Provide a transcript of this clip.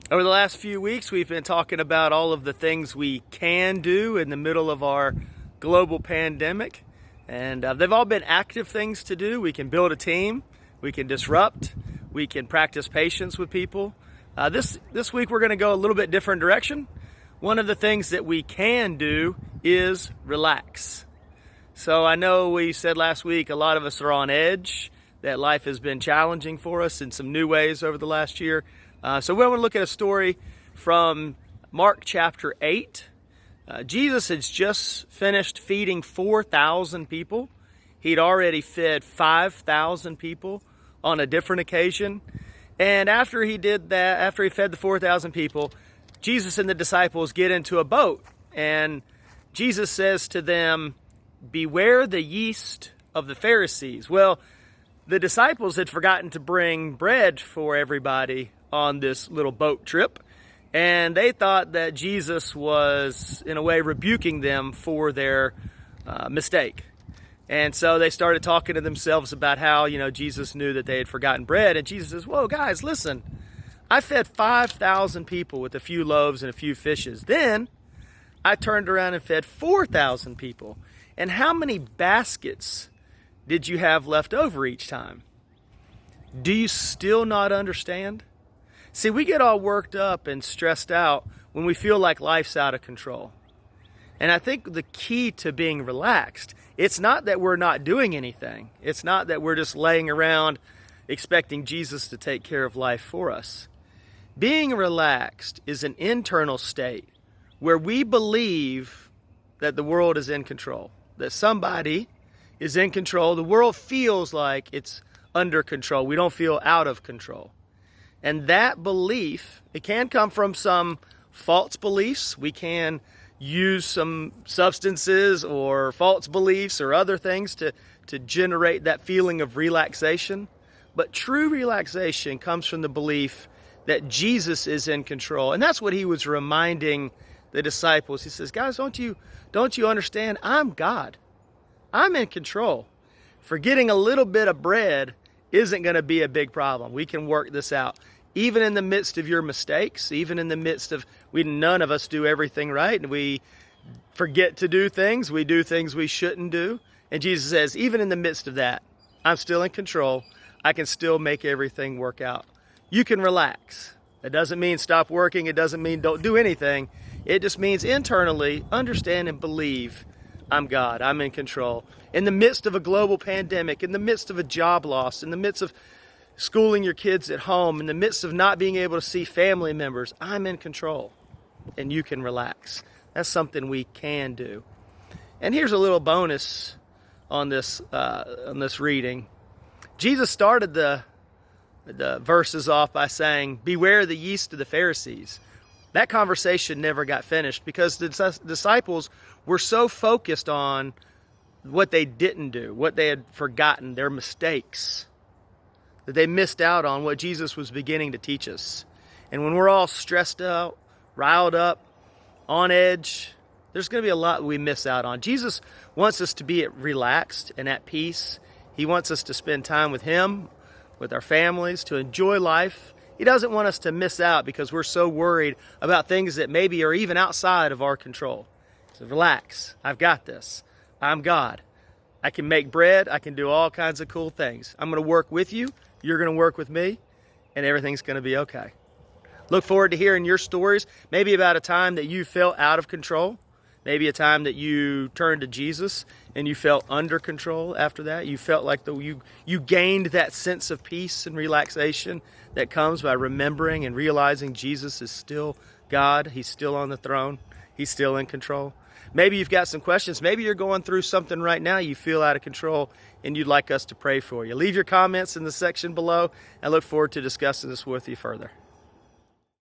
Over the last few weeks, we've been talking about all of the things we can do in the middle of our global pandemic. And they've all been active things to do. We can build a team, we can disrupt, we can practice patience with people. This week, we're going to go a little bit different direction. One of the things that we can do is relax. So I know we said last week a lot of us are on edge, that life has been challenging for us in some new ways over the last year. So we want to look at a story from Mark chapter 8. Jesus had just finished feeding 4,000 people. He'd already fed 5,000 people on a different occasion. And after he did that, after he fed the 4,000 people, Jesus and the disciples get into a boat. And Jesus says to them, "Beware the yeast of the Pharisees." Well, the disciples had forgotten to bring bread for everybody on this little boat trip, and they thought that Jesus was, in a way, rebuking them for their mistake. And so they started talking to themselves about how, Jesus knew that they had forgotten bread, and Jesus says, "Whoa, guys, listen, I fed 5,000 people with a few loaves and a few fishes. Then I turned around and fed 4,000 people. And how many baskets did you have left over each time? Do you still not understand?" See, we get all worked up and stressed out when we feel like life's out of control. And I think the key to being relaxed, it's not that we're not doing anything. It's not that we're just laying around expecting Jesus to take care of life for us. Being relaxed is an internal state where we believe that the world is in control, that somebody is in control. The world feels like it's under control. We don't feel out of control. And that belief, it can come from some false beliefs. We can use some substances or false beliefs or other things to generate that feeling of relaxation. But true relaxation comes from the belief that Jesus is in control. And that's what he was reminding the disciples. He says, "Guys, don't you understand? I'm God. I'm in control. Forgetting a little bit of bread isn't going to be a big problem. We can work this out. Even in the midst of your mistakes, even in the midst of, none of us do everything right, and we forget to do things. We do things we shouldn't do. And Jesus says, even in the midst of that, I'm still in control. I can still make everything work out. You can relax. It doesn't mean stop working. It doesn't mean don't do anything. It just means internally understand and believe I'm God. I'm in control. In the midst of a global pandemic, in the midst of a job loss, in the midst of schooling your kids at home, in the midst of not being able to see family members, I'm in control, and you can relax. That's something we can do. And here's a little bonus on this reading. Jesus started the verses off by saying, "Beware the yeast of the Pharisees." That conversation never got finished because the disciples were so focused on what they didn't do, what they had forgotten, their mistakes, that they missed out on what Jesus was beginning to teach us. And when we're all stressed out, riled up, on edge, there's going to be a lot we miss out on. Jesus wants us to be relaxed and at peace. He wants us to spend time with Him, with our families, to enjoy life. He doesn't want us to miss out because we're so worried about things that maybe are even outside of our control. So relax. I've got this. I'm God. I can make bread. I can do all kinds of cool things. I'm going to work with you. You're going to work with me, and everything's going to be okay. Look forward to hearing your stories, maybe about a time that you felt out of control, maybe a time that you turned to Jesus and you felt under control after that. You felt like you gained that sense of peace and relaxation that comes by remembering and realizing Jesus is still God. He's still on the throne. He's still in control. Maybe you've got some questions. Maybe you're going through something right now you feel out of control and you'd like us to pray for you. Leave your comments in the section below. I look forward to discussing this with you further.